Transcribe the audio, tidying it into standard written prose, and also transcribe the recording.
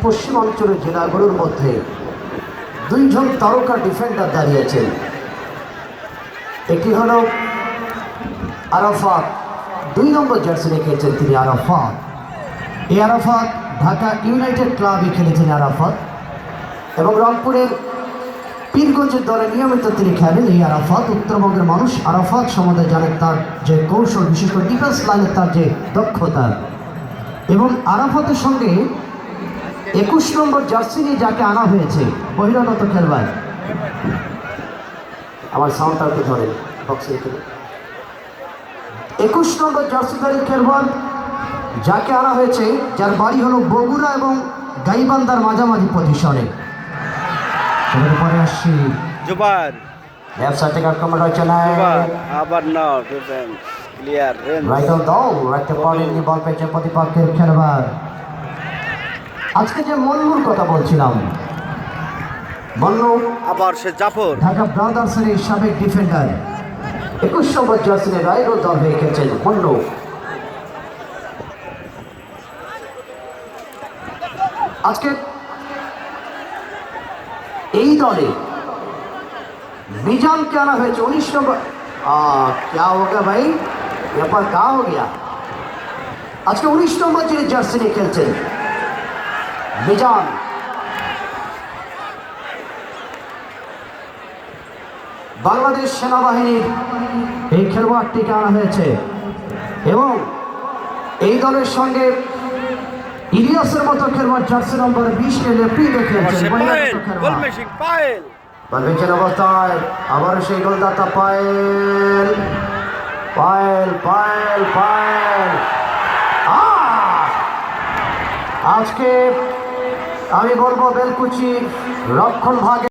পশ্চিমাঞ্চলের জেলাগুলোর মধ্যে দুইজন তারকা ডিফেন্ডার দাঁড়িয়েছেন। একটি হল আরাফাত, 2 নম্বর জার্সি রেখেছেন তিনি আরাফাত। এই আরাফাত ঢাকা ইউনাইটেড ক্লাবে খেলেছেন আরাফাত, এবং রংপুরের পীরগঞ্জের দলে নিয়মিত তিনি খেলেন। এই আরাফাত, উত্তরবঙ্গের মানুষ আরাফাত সম্বন্ধে জানেন, তার যে কৌশল, বিশেষ করে ডিফেন্স লাইনের তার যে দক্ষতা। এবং আরাফাতের সঙ্গে 21 নম্বর জার্সি নিয়ে যাকে আনা হয়েছে, বহিরাগত খেলোয়াড়, আমার সাউন্ডটা একটু ধরেন বক্সে, 21 নম্বর জার্সিধারী খেলোয়াড় যাকে আনা হয়েছে, যার বাড়ি হলো বগুড়া এবং গাইবান্ধার মাঝামাঝি পজিশনে। পরে আসছি জুবার ব্যবসা থেকে আক্রমণ হচ্ছে না, আবার না ডিফেন্স ক্লিয়ার রাইট দাও রাখতে পারেননি, বল পেয়েছে প্রতিপক্ষের খেলোয়াড়। আজকে যে মন্নুর কথা বলছিলাম, মন্নু আবার সে জাফর ঢাকা ব্রাদার্সের এই সাবেক ডিফেন্ডার, 21 নম্বর জার্সিতে রাইট দল হয়ে খেলছেন মন্নু। আজকে এই দলে মিজানকে আনা হয়েছে 19 নম্বর। क्या हो गया भाई, यहाँ पर क्या हो गया? আজকে 19 নম্বর যিনি জার্সি নিয়ে খেলছেন মিজান। বাংলাদেশ সেনাবাহিনীর এই খেলোয়াড়টিকে আনা হয়েছে, এবং এই দলের সঙ্গে ইলিয়াসের মতো খেলোয়াড় জার্সি নম্বর 20 কে লেফটিতে খেলছেন। পারভেজের অবস্থায় আবারও সেই গোলদাতা পায়েল পায়েল পায়েল পায়েল। আজকে আমি বলবো বেলকুচির রক্ষণ ভাগে